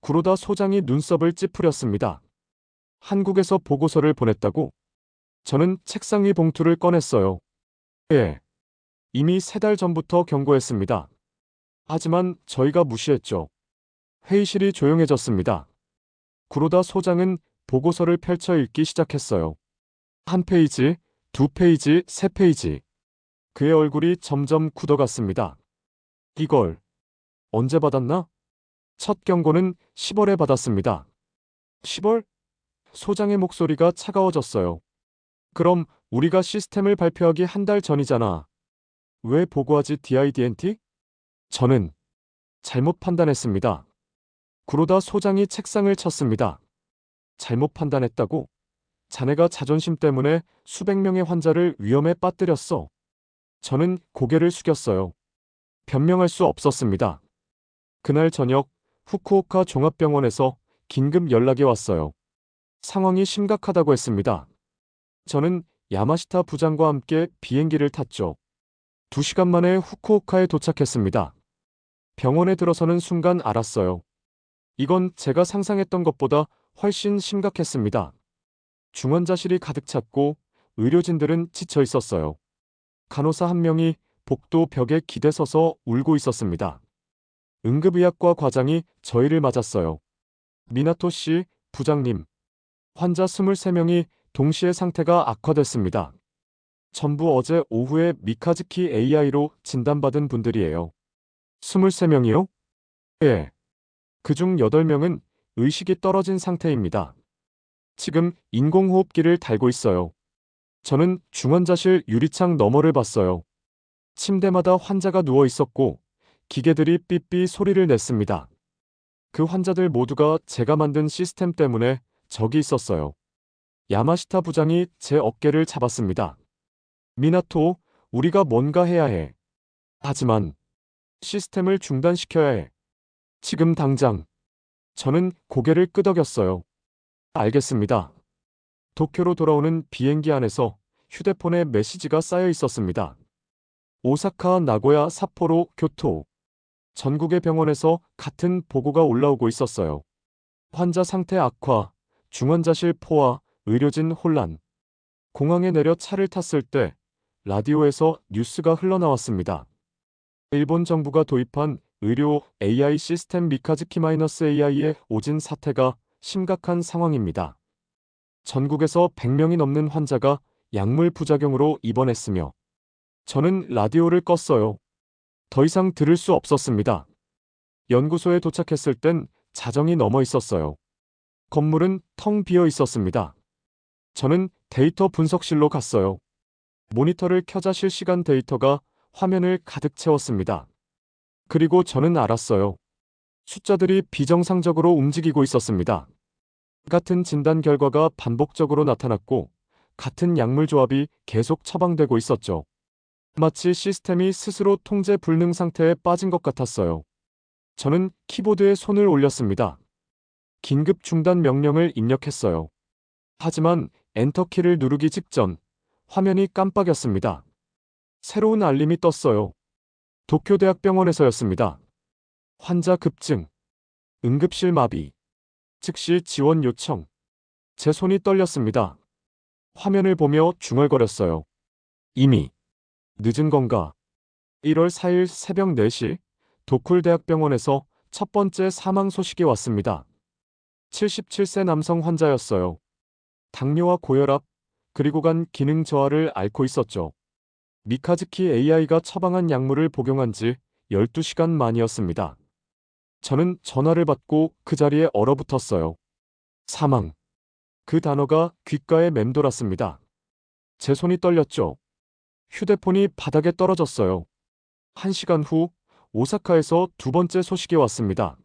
구로다 소장이 눈썹을 찌푸렸습니다. 한국에서 보고서를 보냈다고? 저는 책상 위 봉투를 꺼냈어요. 예. 이미 3달 전부터 경고했습니다. 하지만 저희가 무시했죠. 회의실이 조용해졌습니다. 구로다 소장은 보고서를 펼쳐 읽기 시작했어요. 1페이지, 2페이지, 3페이지. 그의 얼굴이 점점 굳어갔습니다. 이걸 언제 받았나? 첫 경고는 10월에 받았습니다. 10월? 소장의 목소리가 차가워졌어요. 그럼 우리가 시스템을 발표하기 1달 전이잖아. 왜 보고하지 DIDNT? 저는 잘못 판단했습니다. 구로다 소장이 책상을 쳤습니다. 잘못 판단했다고? 자네가 자존심 때문에 수백 명의 환자를 위험에 빠뜨렸어. 저는 고개를 숙였어요. 변명할 수 없었습니다. 그날 저녁 후쿠오카 종합병원에서 긴급 연락이 왔어요. 상황이 심각하다고 했습니다. 저는 야마시타 부장과 함께 비행기를 탔죠. 2시간 만에 후쿠오카에 도착했습니다. 병원에 들어서는 순간 알았어요. 이건 제가 상상했던 것보다 훨씬 심각했습니다. 중환자실이 가득 찼고 의료진들은 지쳐 있었어요. 간호사 한 명이 복도 벽에 기대서서 울고 있었습니다. 응급의학과 과장이 저희를 맞았어요. 미나토 씨, 부장님. 환자 23명이 동시에 상태가 악화됐습니다. 전부 어제 오후에 미카즈키 AI로 진단받은 분들이에요. 23명이요? 예. 그중 8명은 의식이 떨어진 상태입니다. 지금 인공호흡기를 달고 있어요. 저는 중환자실 유리창 너머를 봤어요. 침대마다 환자가 누워 있었고 기계들이 삐삐 소리를 냈습니다. 그 환자들 모두가 제가 만든 시스템 때문에 저기 있었어요. 야마시타 부장이 제 어깨를 잡았습니다. 미나토, 우리가 뭔가 해야 해. 하지만 시스템을 중단시켜야 해. 지금 당장. 저는 고개를 끄덕였어요. 알겠습니다. 도쿄로 돌아오는 비행기 안에서 휴대폰에 메시지가 쌓여 있었습니다. 오사카, 나고야, 삿포로, 교토. 전국의 병원에서 같은 보고가 올라오고 있었어요. 환자 상태 악화, 중환자실 포화, 의료진 혼란. 공항에 내려 차를 탔을 때 라디오에서 뉴스가 흘러나왔습니다. 일본 정부가 도입한 의료 AI 시스템 미카즈키-AI의 오진 사태가 심각한 상황입니다. 전국에서 100명이 넘는 환자가 약물 부작용으로 입원했으며 저는 라디오를 껐어요. 더 이상 들을 수 없었습니다. 연구소에 도착했을 땐 자정이 넘어 있었어요. 건물은 텅 비어 있었습니다. 저는 데이터 분석실로 갔어요. 모니터를 켜자 실시간 데이터가 화면을 가득 채웠습니다. 그리고 저는 알았어요. 숫자들이 비정상적으로 움직이고 있었습니다. 같은 진단 결과가 반복적으로 나타났고 같은 약물 조합이 계속 처방되고 있었죠. 마치 시스템이 스스로 통제 불능 상태에 빠진 것 같았어요. 저는 키보드에 손을 올렸습니다. 긴급 중단 명령을 입력했어요. 하지만 엔터키를 누르기 직전 화면이 깜빡였습니다. 새로운 알림이 떴어요. 도쿄대학병원에서였습니다. 환자 급증, 응급실 마비, 즉시 지원 요청. 제 손이 떨렸습니다. 화면을 보며 중얼거렸어요. 이미 늦은 건가? 1월 4일 새벽 4시 도쿨대학병원에서 첫 번째 사망 소식이 왔습니다. 77세 남성 환자였어요. 당뇨와 고혈압, 그리고 간 기능 저하를 앓고 있었죠. 미카즈키 AI가 처방한 약물을 복용한 지 12시간 만이었습니다. 저는 전화를 받고 그 자리에 얼어붙었어요. 사망. 그 단어가 귓가에 맴돌았습니다. 제 손이 떨렸죠. 휴대폰이 바닥에 떨어졌어요. 1시간 후 오사카에서 두 번째 소식이 왔습니다.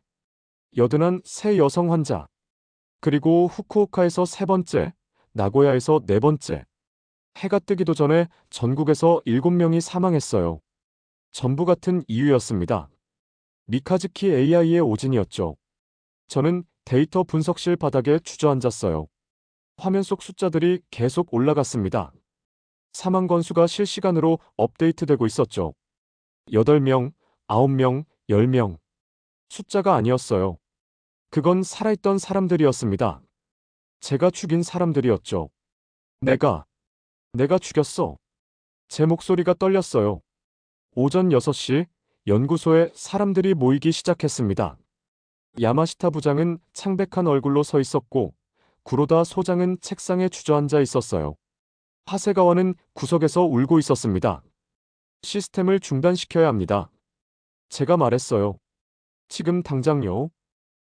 여든한 새 여성 환자. 그리고 후쿠오카에서 세 번째, 나고야에서 네 번째. 해가 뜨기도 전에 전국에서 7명이 사망했어요. 전부 같은 이유였습니다. 미카즈키 AI의 오진이었죠. 저는 데이터 분석실 바닥에 주저앉았어요. 화면 속 숫자들이 계속 올라갔습니다. 사망 건수가 실시간으로 업데이트되고 있었죠. 8명, 9명, 10명. 숫자가 아니었어요. 그건 살아있던 사람들이었습니다. 제가 죽인 사람들이었죠. 내가 죽였어. 제 목소리가 떨렸어요. 오전 6시 연구소에 사람들이 모이기 시작했습니다. 야마시타 부장은 창백한 얼굴로 서 있었고 구로다 소장은 책상에 주저앉아 있었어요. 하세가와는 구석에서 울고 있었습니다. 시스템을 중단시켜야 합니다. 제가 말했어요. 지금 당장요.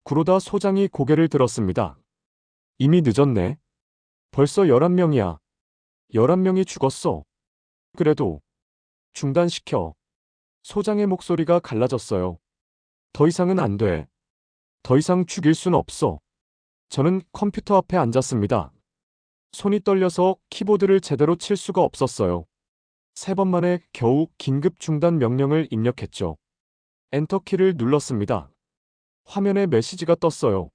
구로다 소장이 고개를 들었습니다. 이미 늦었네. 벌써 11명이야. 11명이 죽었어. 그래도 중단시켜. 소장의 목소리가 갈라졌어요. 더 이상은 안 돼. 더 이상 죽일 순 없어. 저는 컴퓨터 앞에 앉았습니다. 손이 떨려서 키보드를 제대로 칠 수가 없었어요. 3번 만에 겨우 긴급 중단 명령을 입력했죠. 엔터키를 눌렀습니다. 화면에 메시지가 떴어요.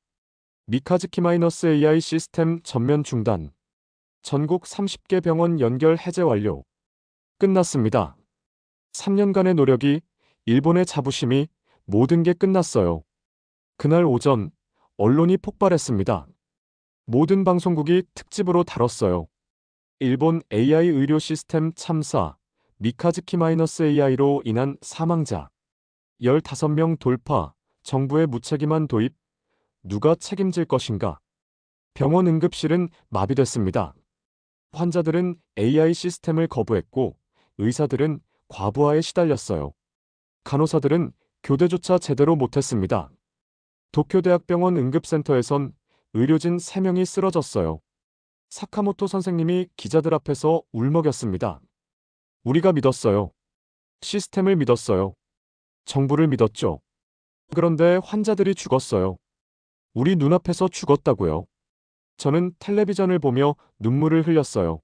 미카즈키-AI 시스템 전면 중단. 전국 30개 병원 연결 해제 완료. 끝났습니다. 3년간의 노력이, 일본의 자부심이, 모든 게 끝났어요. 그날 오전 언론이 폭발했습니다. 모든 방송국이 특집으로 다뤘어요. 일본 AI 의료 시스템 참사, 미카즈키-AI로 인한 사망자, 15명 돌파, 정부의 무책임한 도입, 누가 책임질 것인가? 병원 응급실은 마비됐습니다. 환자들은 AI 시스템을 거부했고, 의사들은 과부하에 시달렸어요. 간호사들은 교대조차 제대로 못했습니다. 도쿄대학병원 응급센터에선 의료진 3명이 쓰러졌어요. 사카모토 선생님이 기자들 앞에서 울먹였습니다. 우리가 믿었어요. 시스템을 믿었어요. 정부를 믿었죠. 그런데 환자들이 죽었어요. 우리 눈앞에서 죽었다고요. 저는 텔레비전을 보며 눈물을 흘렸어요.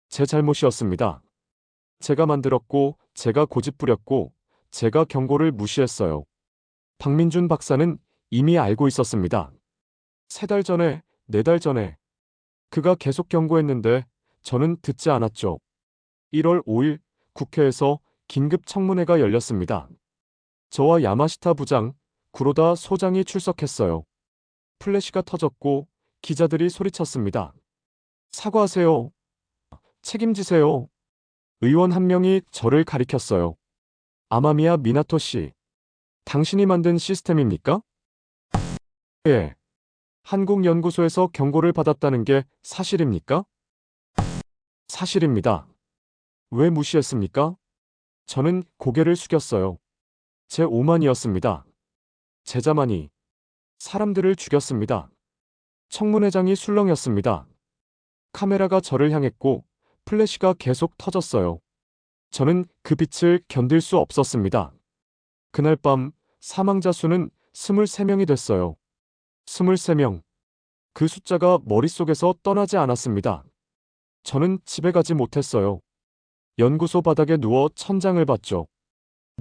제 잘못이었습니다. 제가 만들었고, 제가 고집부렸고, 제가 경고를 무시했어요. 박민준 박사는 이미 알고 있었습니다. 3달 전에, 4달 전에. 그가 계속 경고했는데 저는 듣지 않았죠. 1월 5일 국회에서 긴급 청문회가 열렸습니다. 저와 야마시타 부장, 구로다 소장이 출석했어요. 플래시가 터졌고 기자들이 소리쳤습니다. 사과하세요. 책임지세요. 의원 한 명이 저를 가리켰어요. 아마미야 미나토 씨, 당신이 만든 시스템입니까? 예. 한국연구소에서 경고를 받았다는 게 사실입니까? 사실입니다. 왜 무시했습니까? 저는 고개를 숙였어요. 제 오만이었습니다. 제 자만이 사람들을 죽였습니다. 청문회장이 술렁였습니다. 카메라가 저를 향했고 플래시가 계속 터졌어요. 저는 그 빛을 견딜 수 없었습니다. 그날 밤 사망자 수는 23명이 됐어요. 23명. 그 숫자가 머릿속에서 떠나지 않았습니다. 저는 집에 가지 못했어요. 연구소 바닥에 누워 천장을 봤죠.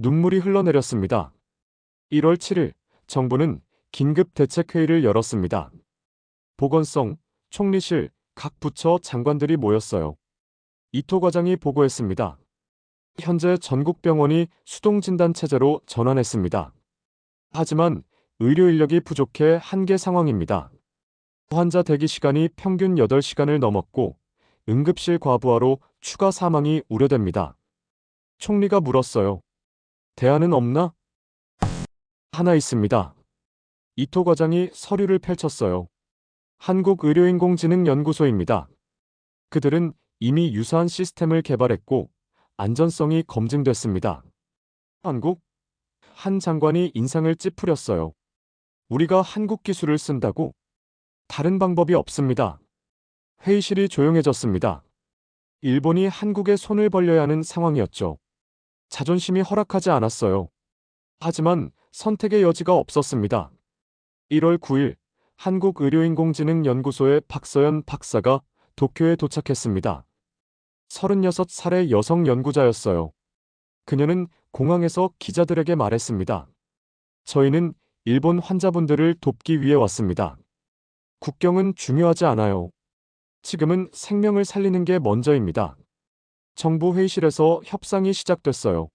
눈물이 흘러내렸습니다. 1월 7일 정부는 긴급 대책회의를 열었습니다. 보건성, 총리실, 각 부처 장관들이 모였어요. 이토 과장이 보고했습니다. 현재 전국 병원이 수동진단 체제로 전환했습니다. 하지만 의료 인력이 부족해 한계 상황입니다. 환자 대기 시간이 평균 8시간을 넘었고 응급실 과부하로 추가 사망이 우려됩니다. 총리가 물었어요. 대안은 없나? 하나 있습니다. 이토 과장이 서류를 펼쳤어요. 한국의료인공지능연구소입니다. 그들은 이미 유사한 시스템을 개발했고 안전성이 검증됐습니다. 한국? 한 장관이 인상을 찌푸렸어요. 우리가 한국 기술을 쓴다고? 다른 방법이 없습니다. 회의실이 조용해졌습니다. 일본이 한국에 손을 벌려야 하는 상황이었죠. 자존심이 허락하지 않았어요. 하지만 선택의 여지가 없었습니다. 1월 9일 한국의료인공지능연구소의 박서연 박사가 도쿄에 도착했습니다. 36살의 여성 연구자였어요. 그녀는 공항에서 기자들에게 말했습니다. 저희는 일본 환자분들을 돕기 위해 왔습니다. 국경은 중요하지 않아요. 지금은 생명을 살리는 게 먼저입니다. 정부 회의실에서 협상이 시작됐어요.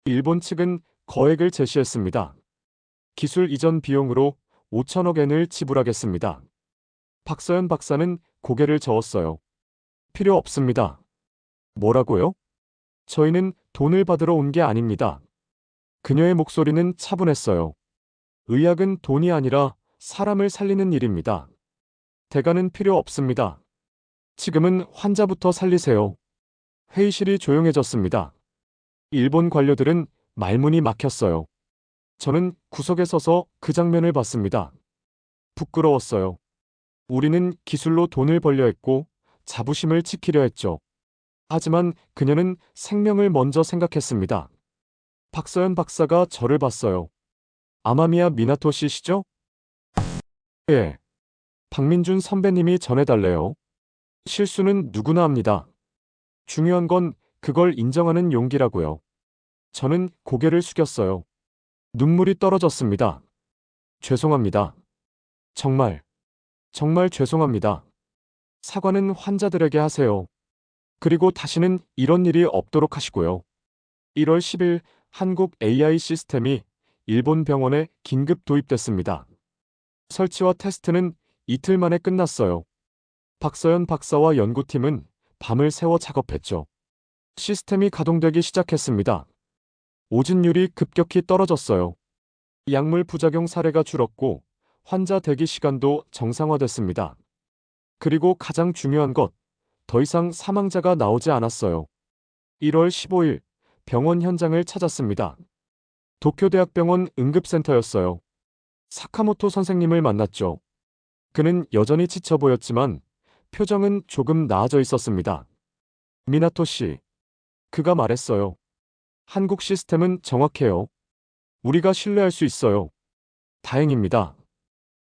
일본 측은 거액을 제시했습니다. 기술 이전 비용으로 5천억 엔을 지불하겠습니다. 박서연 박사는 고개를 저었어요. 필요 없습니다. 뭐라고요? 저희는 돈을 받으러 온 게 아닙니다. 그녀의 목소리는 차분했어요. 의학은 돈이 아니라 사람을 살리는 일입니다. 대가는 필요 없습니다. 지금은 환자부터 살리세요. 회의실이 조용해졌습니다. 일본 관료들은 말문이 막혔어요. 저는 구석에 서서 그 장면을 봤습니다. 부끄러웠어요. 우리는 기술로 돈을 벌려 했고 자부심을 지키려 했죠. 하지만 그녀는 생명을 먼저 생각했습니다. 박서연 박사가 저를 봤어요. 아마미야 미나토 씨시죠? 예. 박민준 선배님이 전해달래요. 실수는 누구나 합니다. 중요한 건 그걸 인정하는 용기라고요. 저는 고개를 숙였어요. 눈물이 떨어졌습니다. 죄송합니다. 정말 죄송합니다. 사과는 환자들에게 하세요. 그리고 다시는 이런 일이 없도록 하시고요. 1월 10일 한국 AI 시스템이 일본 병원에 긴급 도입됐습니다. 설치와 테스트는 이틀 만에 끝났어요. 박서연 박사와 연구팀은 밤을 새워 작업했죠. 시스템이 가동되기 시작했습니다. 오진율이 급격히 떨어졌어요. 약물 부작용 사례가 줄었고 환자 대기 시간도 정상화됐습니다. 그리고 가장 중요한 것, 더 이상 사망자가 나오지 않았어요. 1월 15일 병원 현장을 찾았습니다. 도쿄대학병원 응급센터였어요. 사카모토 선생님을 만났죠. 그는 여전히 지쳐 보였지만 표정은 조금 나아져 있었습니다. 미나토 씨, 그가 말했어요. 한국 시스템은 정확해요. 우리가 신뢰할 수 있어요. 다행입니다.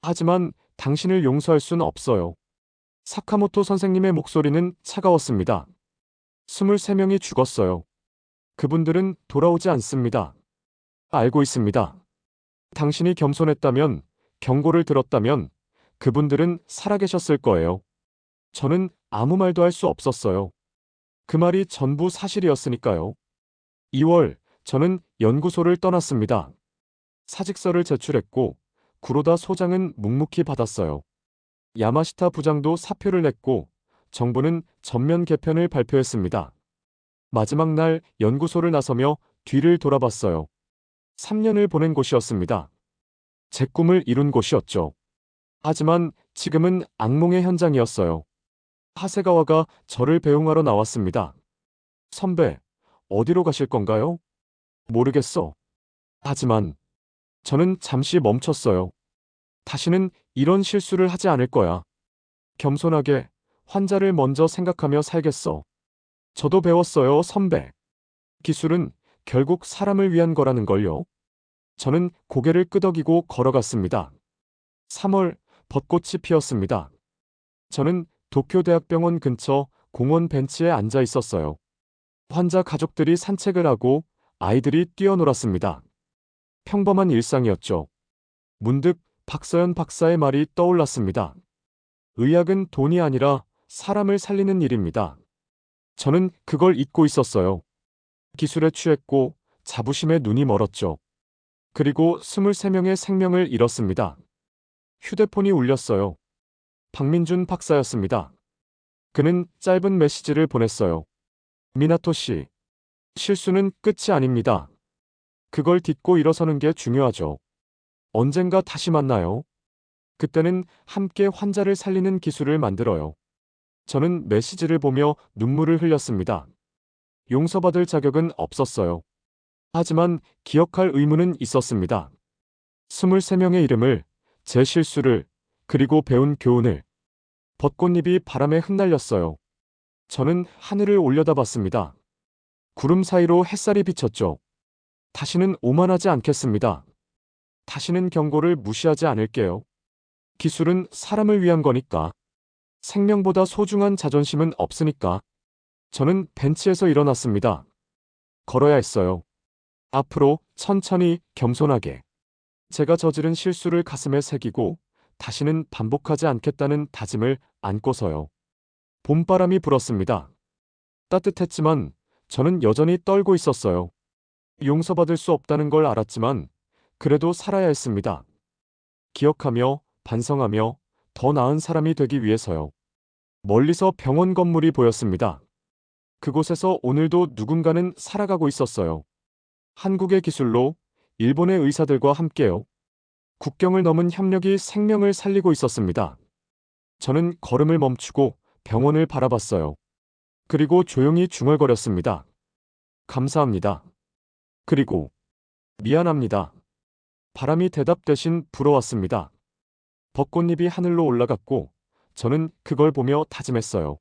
하지만 당신을 용서할 순 없어요. 사카모토 선생님의 목소리는 차가웠습니다. 23명이 죽었어요. 그분들은 돌아오지 않습니다. 알고 있습니다. 당신이 겸손했다면, 경고를 들었다면 그분들은 살아계셨을 거예요. 저는 아무 말도 할 수 없었어요. 그 말이 전부 사실이었으니까요. 2월, 저는 연구소를 떠났습니다. 사직서를 제출했고 구로다 소장은 묵묵히 받았어요. 야마시타 부장도 사표를 냈고 정부는 전면 개편을 발표했습니다. 마지막 날 연구소를 나서며 뒤를 돌아봤어요. 3년을 보낸 곳이었습니다. 제 꿈을 이룬 곳이었죠. 하지만 지금은 악몽의 현장이었어요. 하세가와가 저를 배웅하러 나왔습니다. 선배, 어디로 가실 건가요? 모르겠어. 하지만 저는 잠시 멈췄어요. 다시는 이런 실수를 하지 않을 거야. 겸손하게 환자를 먼저 생각하며 살겠어. 저도 배웠어요, 선배. 기술은 결국 사람을 위한 거라는 걸요. 저는 고개를 끄덕이고 걸어갔습니다. 3월, 벚꽃이 피었습니다. 저는 도쿄대학병원 근처 공원 벤치에 앉아 있었어요. 환자 가족들이 산책을 하고 아이들이 뛰어놀았습니다. 평범한 일상이었죠. 문득 박서연 박사의 말이 떠올랐습니다. 의학은 돈이 아니라 사람을 살리는 일입니다. 저는 그걸 잊고 있었어요. 기술에 취했고 자부심에 눈이 멀었죠. 그리고 23명의 생명을 잃었습니다. 휴대폰이 울렸어요. 박민준 박사였습니다. 그는 짧은 메시지를 보냈어요. 미나토 씨, 실수는 끝이 아닙니다. 그걸 딛고 일어서는 게 중요하죠. 언젠가 다시 만나요. 그때는 함께 환자를 살리는 기술을 만들어요. 저는 메시지를 보며 눈물을 흘렸습니다. 용서받을 자격은 없었어요. 하지만 기억할 의무는 있었습니다. 23명의 이름을, 제 실수를, 그리고 배운 교훈을. 벚꽃잎이 바람에 흩날렸어요. 저는 하늘을 올려다봤습니다. 구름 사이로 햇살이 비쳤죠. 다시는 오만하지 않겠습니다. 다시는 경고를 무시하지 않을게요. 기술은 사람을 위한 거니까. 생명보다 소중한 자존심은 없으니까. 저는 벤치에서 일어났습니다. 걸어야 했어요. 앞으로 천천히 겸손하게. 제가 저지른 실수를 가슴에 새기고 다시는 반복하지 않겠다는 다짐을 안고서요. 봄바람이 불었습니다. 따뜻했지만 저는 여전히 떨고 있었어요. 용서받을 수 없다는 걸 알았지만 그래도 살아야 했습니다. 기억하며 반성하며 더 나은 사람이 되기 위해서요. 멀리서 병원 건물이 보였습니다. 그곳에서 오늘도 누군가는 살아가고 있었어요. 한국의 기술로 일본의 의사들과 함께요. 국경을 넘은 협력이 생명을 살리고 있었습니다. 저는 걸음을 멈추고 병원을 바라봤어요. 그리고 조용히 중얼거렸습니다. 감사합니다. 그리고 미안합니다. 바람이 대답 대신 불어왔습니다. 벚꽃잎이 하늘로 올라갔고 저는 그걸 보며 다짐했어요.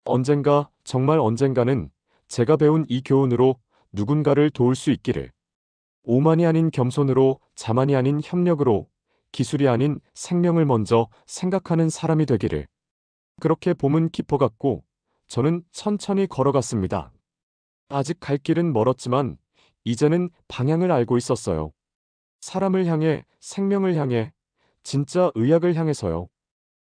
언젠가, 정말 언젠가는 제가 배운 이 교훈으로 누군가를 도울 수 있기를. 오만이 아닌 겸손으로, 자만이 아닌 협력으로, 기술이 아닌 생명을 먼저 생각하는 사람이 되기를. 그렇게 봄은 깊어갔고 저는 천천히 걸어갔습니다. 아직 갈 길은 멀었지만 이제는 방향을 알고 있었어요. 사람을 향해, 생명을 향해, 진짜 의학을 향해서요.